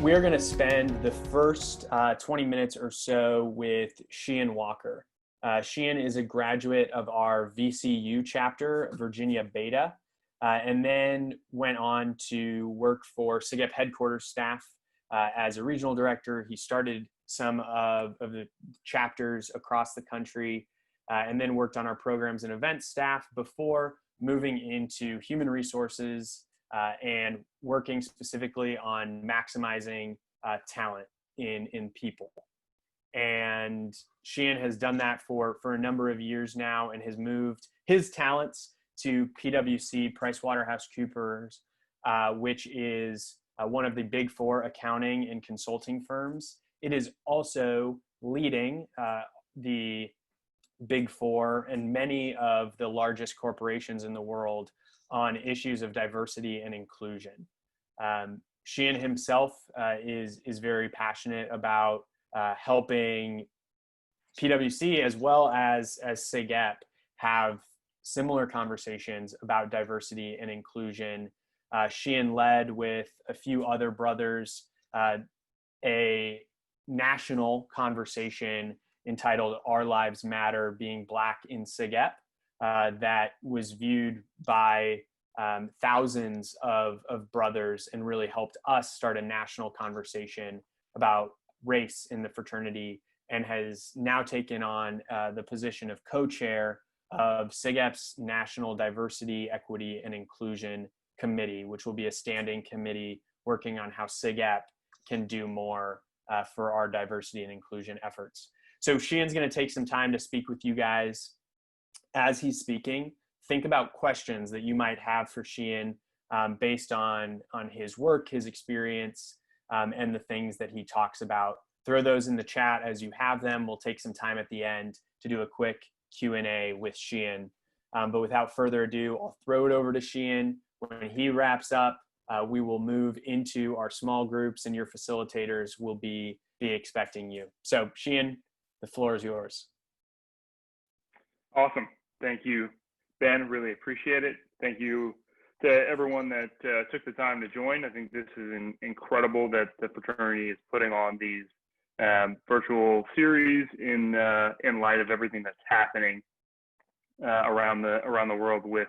we're going to spend the first 20 minutes or so with Sheehan Walker. Sheehan is a graduate of our VCU chapter, Virginia Beta, and then went on to work for SigEp headquarters staff as a regional director. He started some of the chapters across the country and then worked on our programs and events staff before moving into human resources and working specifically on maximizing talent in people. And Sheehan has done that for a number of years now and has moved his talents to PwC, PricewaterhouseCoopers, which is one of the big four accounting and consulting firms. It is also leading the big four and many of the largest corporations in the world on issues of diversity and inclusion. Sheehan himself is very passionate about helping PwC as well as SigEp have similar conversations about diversity and inclusion. Sheehan led with a few other brothers a national conversation entitled Our Lives Matter, Being Black in SigEp, that was viewed by thousands of brothers and really helped us start a national conversation about race in the fraternity, and has now taken on the position of co-chair of SigEp's National Diversity, Equity, and Inclusion Committee, which will be a standing committee working on how SigEp can do more for our diversity and inclusion efforts. So Sheehan's going to take some time to speak with you guys. As he's speaking, think about questions that you might have for Sheehan based on his work, his experience, and the things that he talks about. Throw those in the chat as you have them. We'll take some time at the end to do a quick Q&A with Sheehan. But without further ado, I'll throw it over to Sheehan. When he wraps up, we will move into our small groups, and your facilitators will be expecting you. So Sheehan, the floor is yours. Awesome. Thank you, Ben. Really appreciate it. Thank you to everyone that took the time to join. I think this is incredible that the fraternity is putting on these virtual series in light of everything that's happening around the world with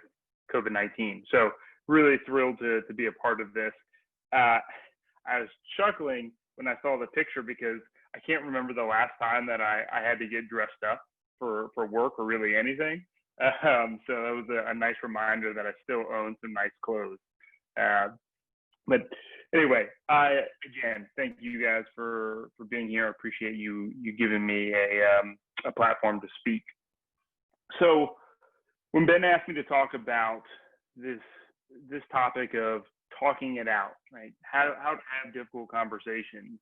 COVID-19. So really thrilled to be a part of this. I was chuckling when I saw the picture because I can't remember the last time that I had to get dressed up for work or really anything. So that was a nice reminder that I still own some nice clothes. But anyway, again, thank you guys for being here. I appreciate you giving me a platform to speak. So when Ben asked me to talk about this topic of talking it out, right? How to have difficult conversations.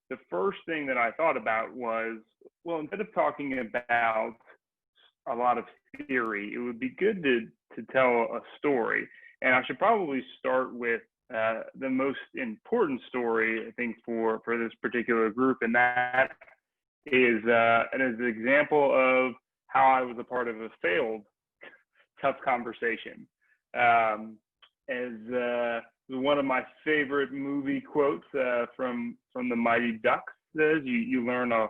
The first thing that I thought about was, well, instead of talking about a lot of theory, it would be good to tell a story. And I should probably start with the most important story, I think, for this particular group, and that is an example of how I was a part of a failed tough conversation. As one of my favorite movie quotes from the Mighty Ducks says, you learn a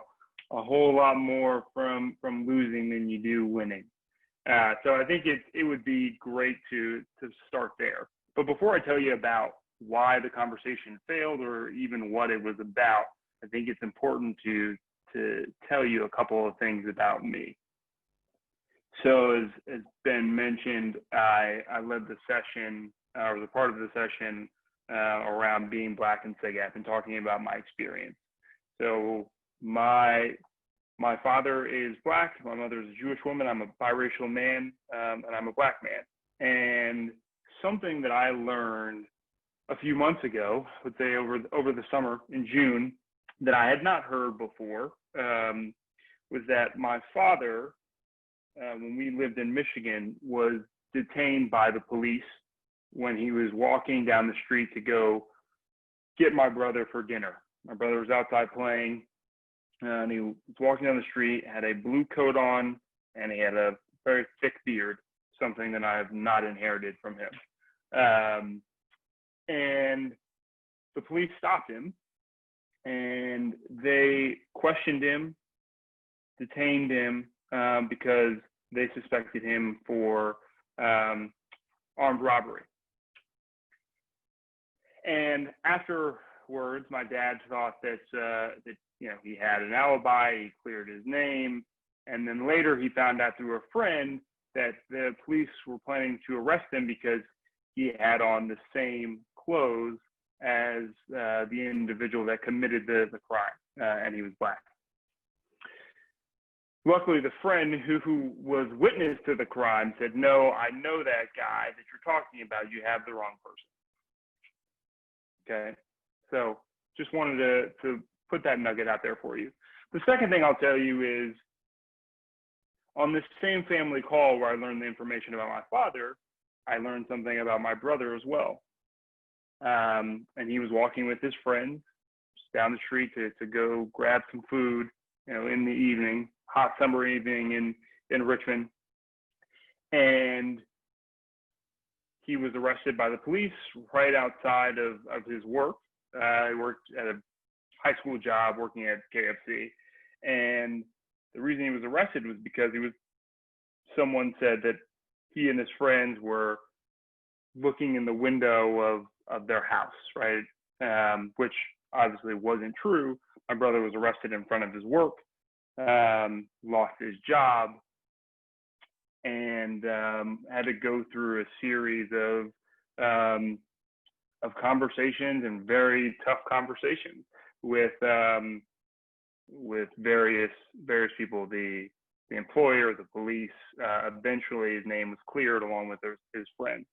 whole lot more from losing than you do winning. So I think it would be great to start there. But before I tell you about why the conversation failed or even what it was about, I think it's important to tell you a couple of things about me. So as Ben mentioned, I led the session, or was a part of the session around being Black in SigEp and talking about my experience. So my father is Black, my mother is a Jewish woman, I'm a biracial man, and I'm a Black man. And something that I learned a few months ago, I would say over the summer in June, that I had not heard before, was that my father, when we lived in Michigan, was detained by the police when he was walking down the street to go get my brother for dinner. My brother was outside playing, and he was walking down the street, had a blue coat on, and he had a very thick beard, something that I have not inherited from him. And the police stopped him and they questioned him, detained him because they suspected him for armed robbery. And afterwards, my dad thought that he had an alibi, he cleared his name, and then later he found out through a friend that the police were planning to arrest him because he had on the same clothes as the individual that committed the crime, and he was black. Luckily, the friend who was witness to the crime said, "No, I know that guy that you're talking about. You have the wrong person." Okay, so just wanted to put that nugget out there for you. The second thing I'll tell you is, on this same family call where I learned the information about my father, I learned something about my brother as well. And he was walking with his friends down the street to go grab some food, in the evening, hot summer evening in Richmond. And he was arrested by the police right outside of his work. He worked at a high school job working at KFC. And the reason he was arrested was because someone said that he and his friends were looking in the window of their house, right? Which obviously wasn't true. My brother was arrested in front of his work, lost his job, and had to go through a series of conversations, and very tough conversations with various people, the employer, the police. Eventually, his name was cleared along with his friend.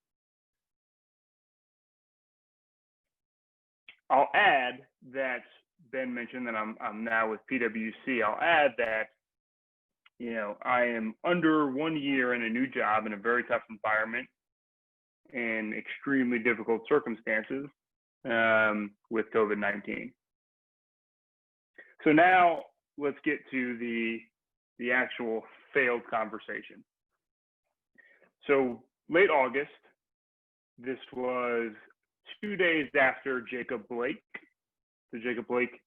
I'll add that Ben mentioned that I'm now with PwC. I'll add that I am under 1 year in a new job in a very tough environment in extremely difficult circumstances with COVID-19. So now let's get to the actual failed conversation. So late August, this was 2 days after Jacob Blake, the Jacob Blake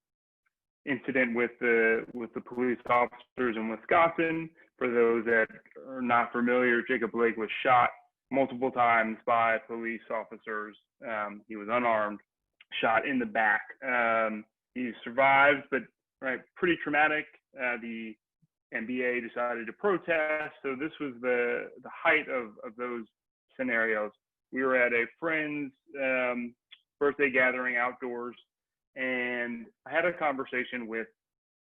incident with the police officers in Wisconsin. For those that are not familiar, Jacob Blake was shot multiple times by police officers. He was unarmed, shot in the back. He survived, but pretty traumatic. The NBA decided to protest. So this was the height of those scenarios. We were at a friend's birthday gathering outdoors, and I had a conversation with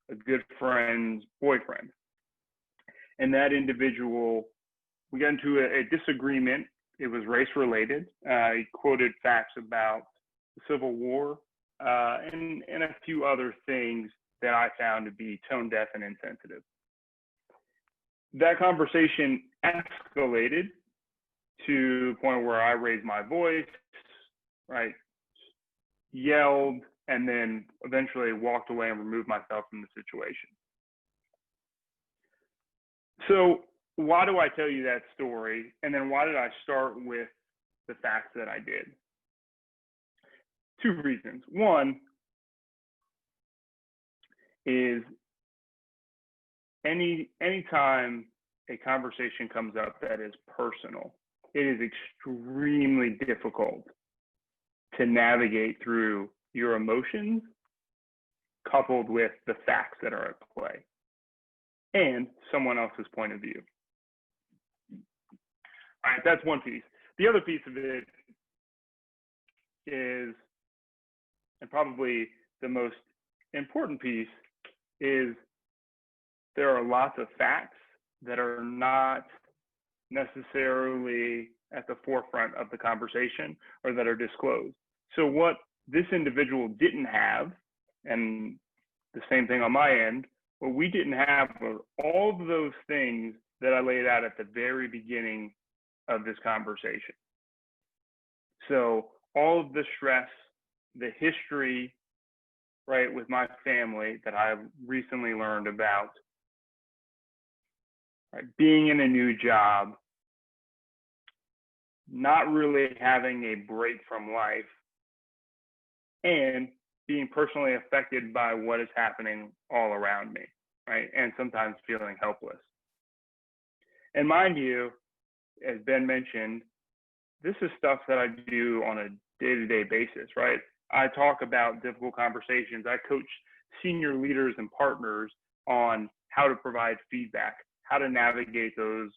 a good friend's boyfriend. And that individual, we got into a disagreement. It was race related. He quoted facts about the Civil War and a few other things that I found to be tone deaf and insensitive. That conversation escalated to the point where I raised my voice, yelled, and then eventually walked away and removed myself from the situation. So why do I tell you that story? And then why did I start with the facts that I did? Two reasons. One is anytime a conversation comes up that is personal, it is extremely difficult to navigate through your emotions coupled with the facts that are at play and someone else's point of view. All right, that's one piece. The other piece of it is, and probably the most important piece, is there are lots of facts that are not necessarily at the forefront of the conversation or that are disclosed. So what this individual didn't have, and the same thing on my end, what we didn't have were all of those things that I laid out at the very beginning of this conversation. So all of the stress, the history, with my family that I've recently learned about, being in a new job, not really having a break from life, and being personally affected by what is happening all around me, right? And sometimes feeling helpless. And mind you, as Ben mentioned, this is stuff that I do on a day-to-day basis, right? I talk about difficult conversations. I coach senior leaders and partners on how to provide feedback, how to navigate those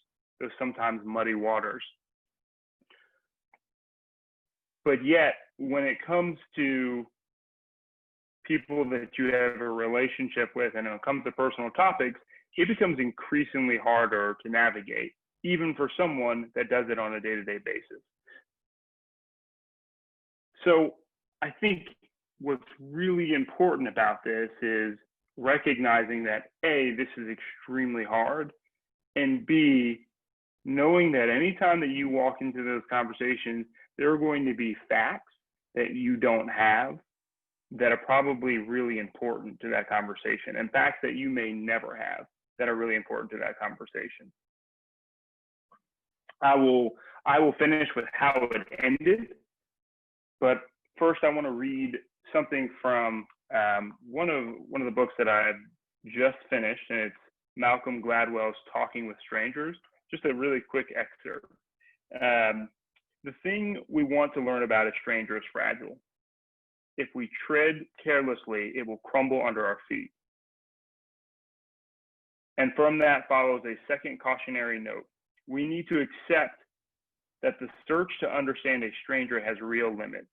sometimes muddy waters. But yet, when it comes to people that you have a relationship with and when it comes to personal topics, it becomes increasingly harder to navigate, even for someone that does it on a day-to-day basis. So I think what's really important about this is recognizing that A, this is extremely hard, and B, knowing that anytime that you walk into those conversations, there are going to be facts that you don't have that are probably really important to that conversation, and facts that you may never have that are really important to that conversation. I will finish with how it ended, but first I want to read something from one of the books that I've just finished, and it's Malcolm Gladwell's Talking with Strangers. Just a really quick excerpt. The thing we want to learn about a stranger is fragile. If we tread carelessly, it will crumble under our feet. And from that follows a second cautionary note. We need to accept that the search to understand a stranger has real limits.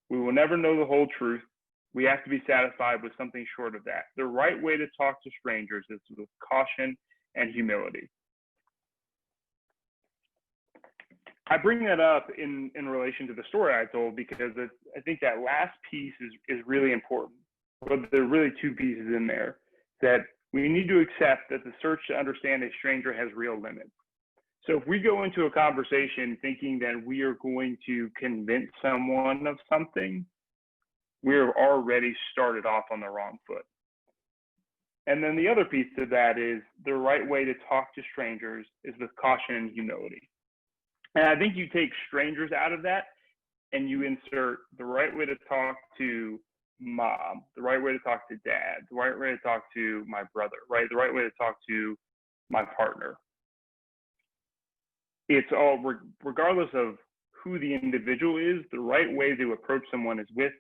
We will never know the whole truth. We have to be satisfied with something short of that. The right way to talk to strangers is with caution and humility. I bring that up in relation to the story I told because I think that last piece is really important. But there are really two pieces in there, that we need to accept that the search to understand a stranger has real limits. So if we go into a conversation thinking that we are going to convince someone of something, we're already started off on the wrong foot. And then the other piece to that is the right way to talk to strangers is with caution and humility. And I think you take strangers out of that and you insert the right way to talk to mom, the right way to talk to dad, the right way to talk to my brother, right? The right way to talk to my partner. It's all, regardless of who the individual is, the right way to approach someone is with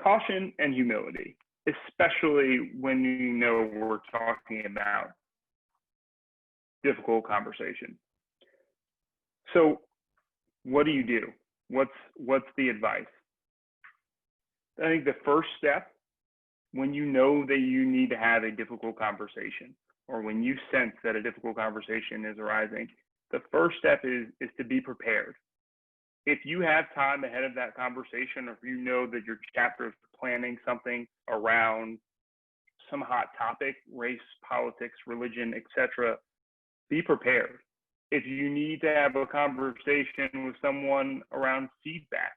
caution and humility, especially when you know we're talking about difficult conversation. So what do? What's the advice? I think the first step, when you know that you need to have a difficult conversation, or when you sense that a difficult conversation is arising, the first step is to be prepared. If you have time ahead of that conversation, or if you know that your chapter is planning something around some hot topic, race, politics, religion, etc., be prepared. If you need to have a conversation with someone around feedback,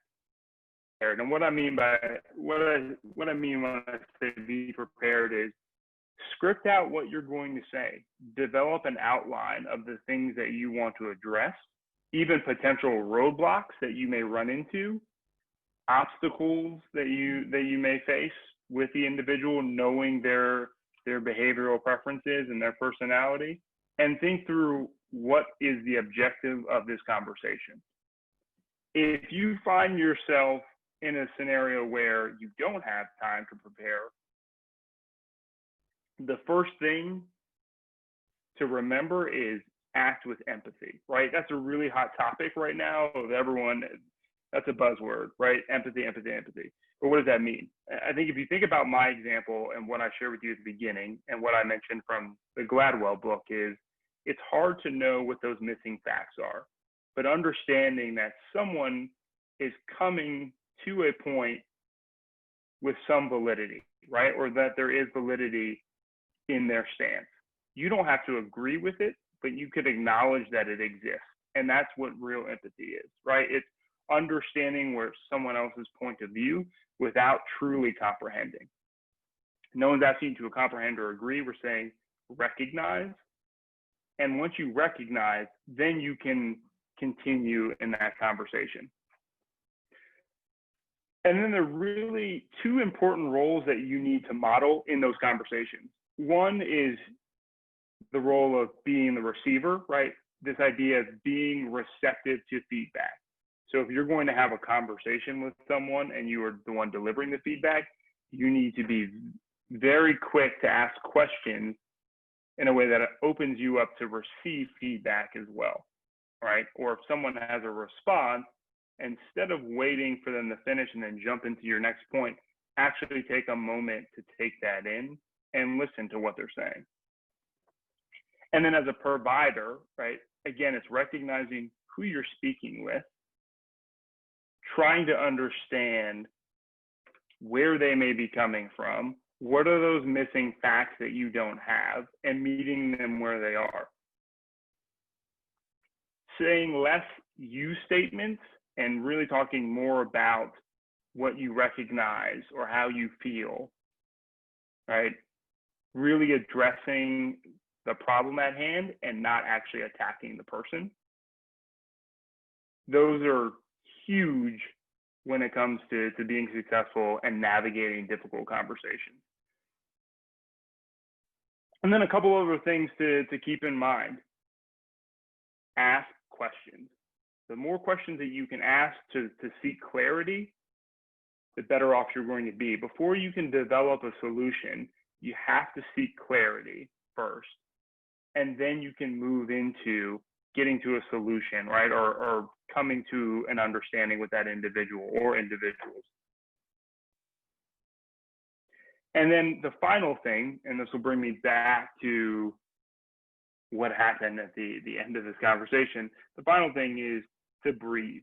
and what I mean when I say be prepared is script out what you're going to say. Develop an outline of the things that you want to address, even potential roadblocks that you may run into, obstacles that you may face with the individual, knowing their behavioral preferences and their personality, and think through what is the objective of this conversation. If you find yourself in a scenario where you don't have time to prepare, the first thing to remember is act with empathy, right? That's a really hot topic right now of everyone. That's a buzzword, right? Empathy, empathy, empathy. But what does that mean? I think if you think about my example and what I shared with you at the beginning and what I mentioned from the Gladwell book is, it's hard to know what those missing facts are, but understanding that someone is coming to a point with some validity, right? Or that there is validity in their stance. You don't have to agree with it, but you could acknowledge that it exists. And that's what real empathy is, right? It's understanding where someone else's point of view without truly comprehending. No one's asking you to comprehend or agree. We're saying recognize. And once you recognize, then you can continue in that conversation. And then there are really two important roles that you need to model in those conversations. One is the role of being the receiver, right? This idea of being receptive to feedback. So if you're going to have a conversation with someone and you are the one delivering the feedback, you need to be very quick to ask questions in a way that opens you up to receive feedback as well, right? Or if someone has a response, instead of waiting for them to finish and then jump into your next point, actually take a moment to take that in and listen to what they're saying. And then as a provider, right, again, it's recognizing who you're speaking with, trying to understand where they may be coming from, what are those missing facts that you don't have, and meeting them where they are. Saying less you statements and really talking more about what you recognize or how you feel, right? Really addressing the problem at hand and not actually attacking the person. Those are huge when it comes to being successful and navigating difficult conversations. And then a couple other things to keep in mind. Ask questions. The more questions that you can ask to seek clarity, the better off you're going to be. Before you can develop a solution, you have to seek clarity first. And then you can move into getting to a solution, right? Or coming to an understanding with that individual or individuals. And then the final thing, and this will bring me back to what happened at the end of this conversation, the final thing is to breathe.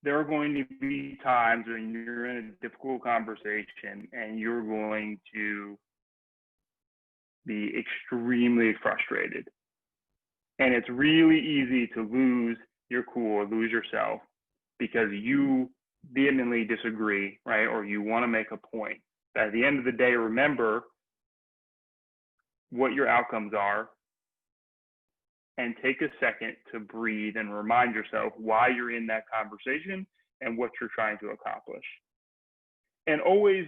There are going to be times when you're in a difficult conversation and you're going to be extremely frustrated. And it's really easy to lose your cool or lose yourself because you vehemently disagree, right? Or you want to make a point. But at the end of the day, remember what your outcomes are and take a second to breathe and remind yourself why you're in that conversation and what you're trying to accomplish. And always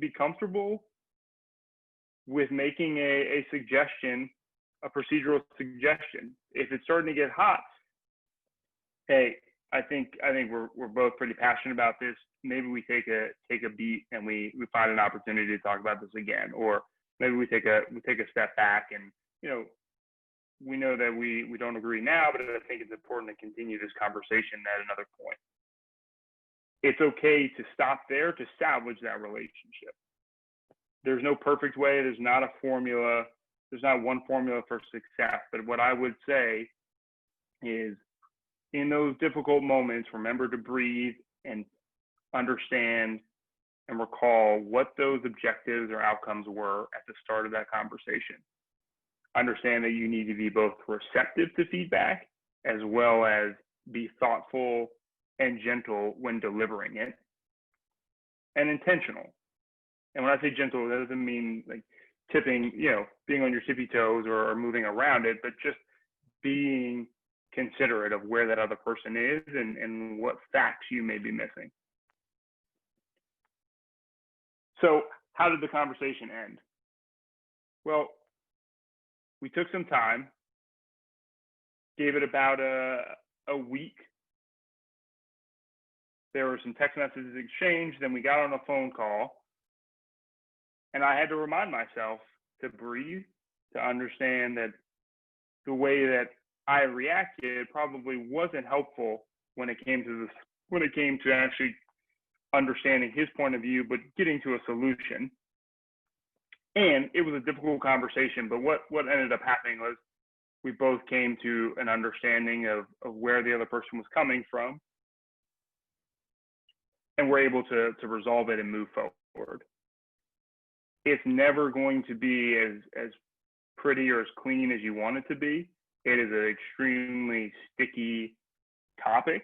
be comfortable with making a suggestion, a procedural suggestion. If it's starting to get hot, hey, I think we're both pretty passionate about this. Maybe we take a beat and we find an opportunity to talk about this again, or maybe we take a step back and, you know, we know that we don't agree now, but I think it's important to continue this conversation at another point. It's okay to stop there to salvage that relationship. There's no perfect way. There's not a formula. There's not one formula for success. But what I would say is, in those difficult moments, remember to breathe and understand and recall what those objectives or outcomes were at the start of that conversation. Understand that you need to be both receptive to feedback as well as be thoughtful and gentle when delivering it, and intentional. And when I say gentle, that doesn't mean like tipping, you know, being on your tippy toes or moving around it, but just being considerate of where that other person is and what facts you may be missing. So how did the conversation end? Well, we took some time, gave it about a week. There were some text messages exchanged, then we got on a phone call, and I had to remind myself to breathe, to understand that the way that I reacted probably wasn't helpful when it came to actually understanding his point of view, but getting to a solution. And it was a difficult conversation, but what ended up happening was we both came to an understanding of where the other person was coming from, and we're able to resolve it and move forward. It's never going to be as pretty or as clean as you want it to be. It is an extremely sticky topic.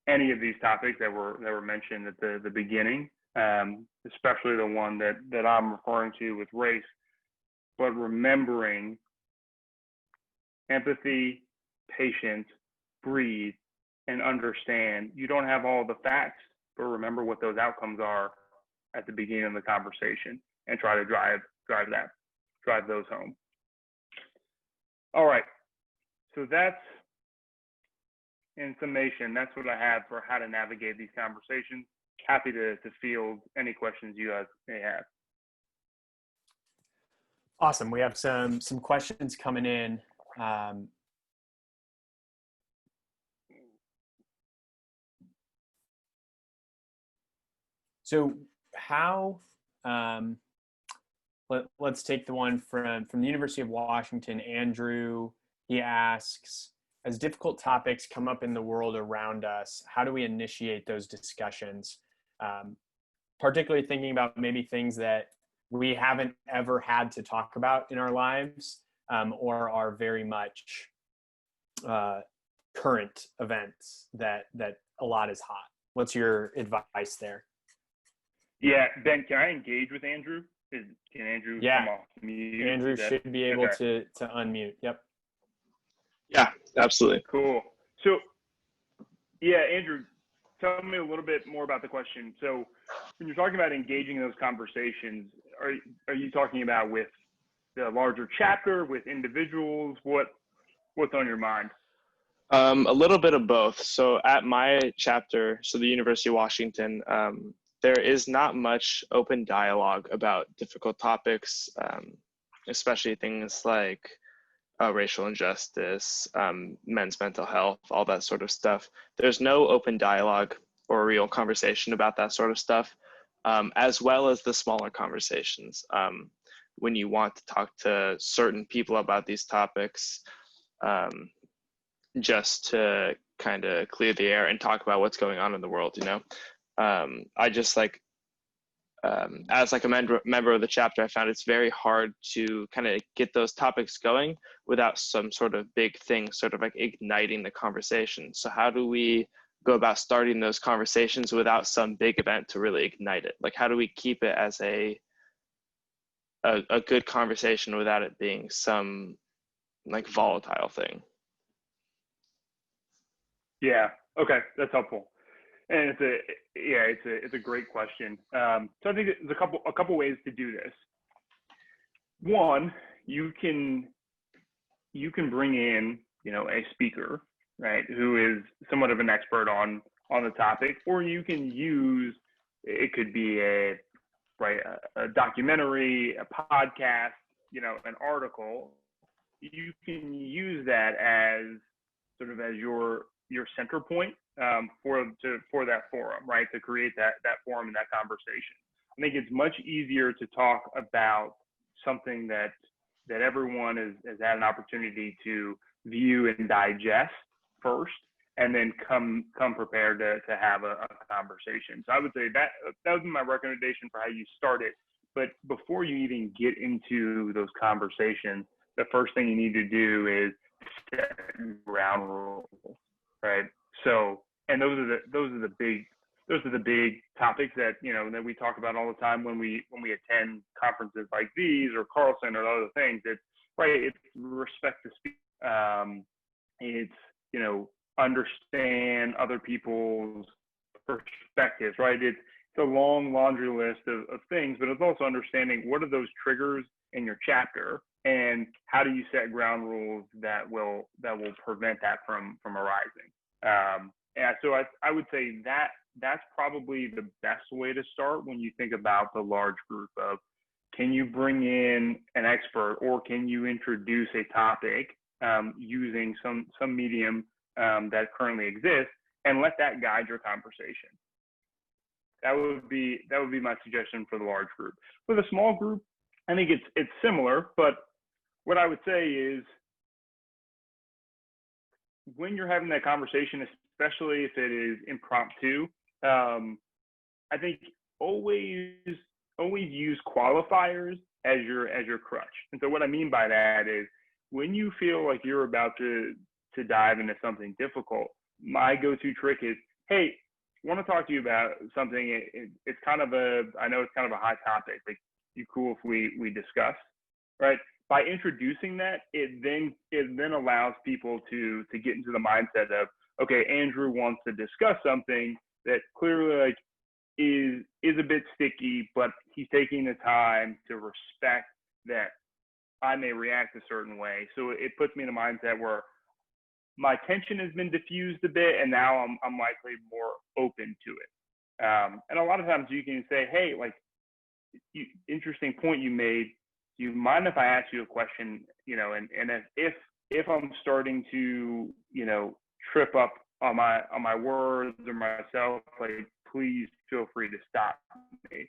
Any of these topics that were mentioned at the beginning, especially the one that I'm referring to with race, but remembering empathy, patience, breathe, and understand you don't have all the facts, but remember what those outcomes are at the beginning of the conversation and try to drive those home. All right. So that's, in summation, that's what I have for how to navigate these conversations. Happy to field any questions you guys may have. Awesome. We have some questions coming in. So how, let's take the one from the University of Washington. Andrew, he asks, as difficult topics come up in the world around us, how do we initiate those discussions? Particularly thinking about maybe things that we haven't ever had to talk about in our lives, or are very much current events that a lot is hot. What's your advice there? Yeah, Ben, can I engage with Andrew? Can Andrew come off mute? Andrew should be able to unmute. Yep. Yeah, absolutely. Cool. So, yeah, Andrew, tell me a little bit more about the question. So when you're talking about engaging in those conversations, are you talking about with the larger chapter, with individuals? What's on your mind? A little bit of both. So at my chapter, so the University of Washington, there is not much open dialogue about difficult topics, especially things like racial injustice, men's mental health, all that sort of stuff. There's no open dialogue or real conversation about that sort of stuff, as well as the smaller conversations. When you want to talk to certain people about these topics, just to kind of clear the air and talk about what's going on in the world, you know? I just as like a member of the chapter, I found it's very hard to kind of get those topics going without some sort of big thing, sort of like igniting the conversation. So how do we go about starting those conversations without some big event to really ignite it? Like, how do we keep it as a good conversation without it being some like volatile thing? Yeah. Okay. That's helpful. And it's a great question. So I think there's a couple ways to do this. One, you can bring in, a speaker, right, who is somewhat of an expert on the topic, or you can use, it could be a documentary, a podcast, an article. You can use that as sort of as your center point for that forum, right? To create that forum and that conversation. I think it's much easier to talk about something that everyone has had an opportunity to view and digest first, and then come prepared to have a conversation. So I would say that would be my recommendation for how you start it. But before you even get into those conversations, the first thing you need to do is set ground rules, right? So, and those are the big topics that that we talk about all the time when we attend conferences like these or Carlson or other things. It's respect to speak. It's understand other people's perspectives, right? It's a long laundry list of things, but it's also understanding what are those triggers in your chapter and how do you set ground rules that will prevent that from arising. So I would say that's probably the best way to start when you think about the large group of, can you bring in an expert or can you introduce a topic using some medium that currently exists and let that guide your conversation. That would be my suggestion for the large group. For the small group, I think it's similar, but what I would say is when you're having that conversation, especially if it is impromptu, I think always use qualifiers as your crutch. And so what I mean by that is when you feel like you're about to dive into something difficult, my go-to trick is, hey, I want to talk to you about something. It's kind of I know it's kind of a hot topic. Like, you cool if we discuss, right? By introducing that, it then allows people to get into the mindset of, okay, Andrew wants to discuss something that clearly like is a bit sticky, but he's taking the time to respect that I may react a certain way. So it puts me in a mindset where my tension has been diffused a bit, and now I'm likely more open to it. And a lot of times you can say, hey, like, interesting point you made. Do you mind if I ask you a question? You know, and if I'm starting to, you know, trip up on my words or myself, like, please feel free to stop me. I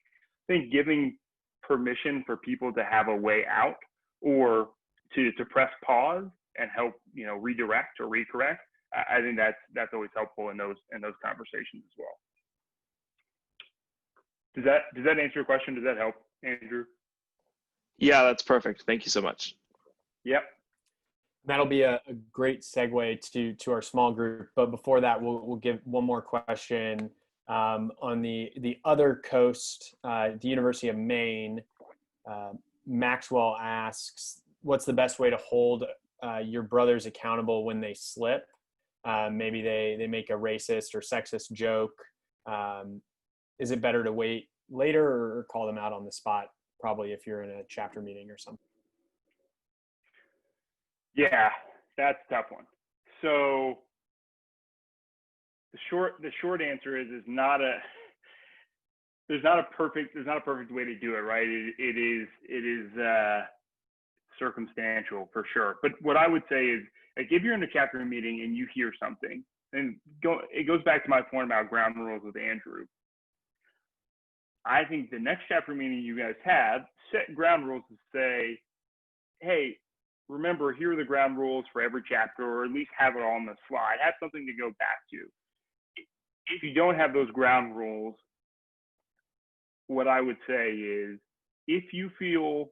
think giving permission for people to have a way out, or to press pause and help, you know, redirect or recorrect. I think that's always helpful in those conversations as well. Does that answer your question? Does that help, Andrew? Yeah, that's perfect. Thank you so much. Yep. That'll be a great segue to our small group. But before that, we'll give one more question. On the other coast, the University of Maine, Maxwell asks, what's the best way to hold your brothers accountable when they slip? Maybe they make a racist or sexist joke. Is it better to wait later or call them out on the spot? Probably if you're in a chapter meeting or something. Yeah, that's a tough one. So the short answer is there's not a perfect way to do it, right? It is circumstantial for sure. But what I would say is, like, if you're in a chapter meeting and you hear something, and it goes back to my point about ground rules with Andrew. I think the next chapter meeting you guys have, set ground rules to say, hey, remember, here are the ground rules for every chapter, or at least have it all on the slide. Have something to go back to. If you don't have those ground rules, what I would say is, if you feel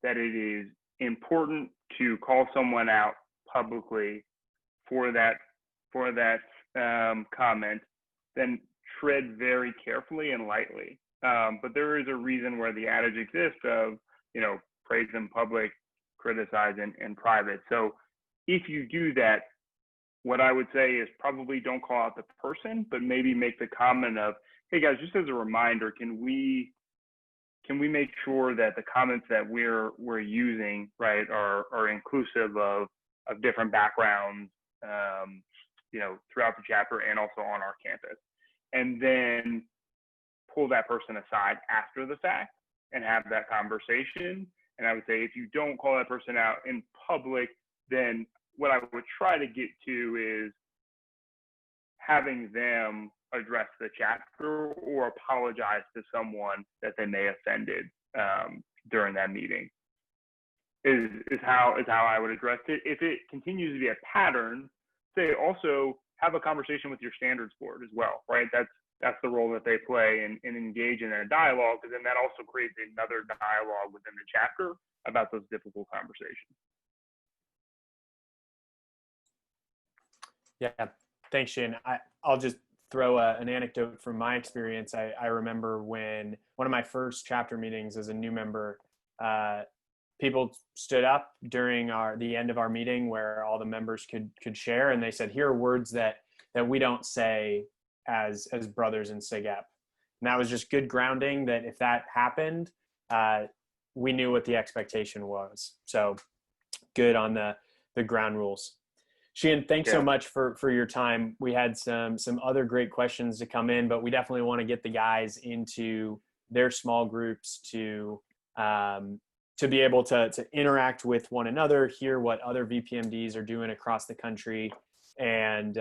that it is important to call someone out publicly for that comment, then tread very carefully and lightly. But there is a reason where the adage exists of, you know, praise in public, criticize in private. So if you do that, what I would say is probably don't call out the person, but maybe make the comment of, hey guys, just as a reminder, can we make sure that the comments that we're using, right, are inclusive of different backgrounds, you know, throughout the chapter and also on our campus, and then pull that person aside after the fact and have that conversation. And I would say, if you don't call that person out in public, then what I would try to get to is having them address the chapter or apologize to someone that they may have offended during that meeting. Is how I would address it. If it continues to be a pattern, say also have a conversation with your standards board as well, right? That's the role that they play, and engage in a dialogue, because then that also creates another dialogue within the chapter about those difficult conversations. Yeah, thanks, Sheehan. I'll just throw an anecdote from my experience. I remember when one of my first chapter meetings as a new member, people stood up during the end of our meeting where all the members could share, and they said, here are words that we don't say as brothers in SigEp. And that was just good grounding, that if that happened, we knew what the expectation was. So good on the ground rules. Sheehan, thanks so much for your time. We had some other great questions to come in, but we definitely want to get the guys into their small groups to be able to interact with one another, hear what other VPMDs are doing across the country, and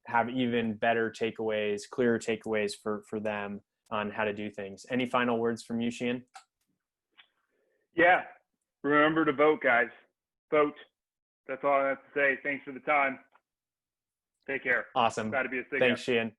have even better takeaways, clearer takeaways for them on how to do things. Any final words from you, Sheehan? Yeah, remember to vote, guys. Vote. That's all I have to say. Thanks for the time. Take care. Awesome. Got to be a SigEp. Thanks, Sheehan.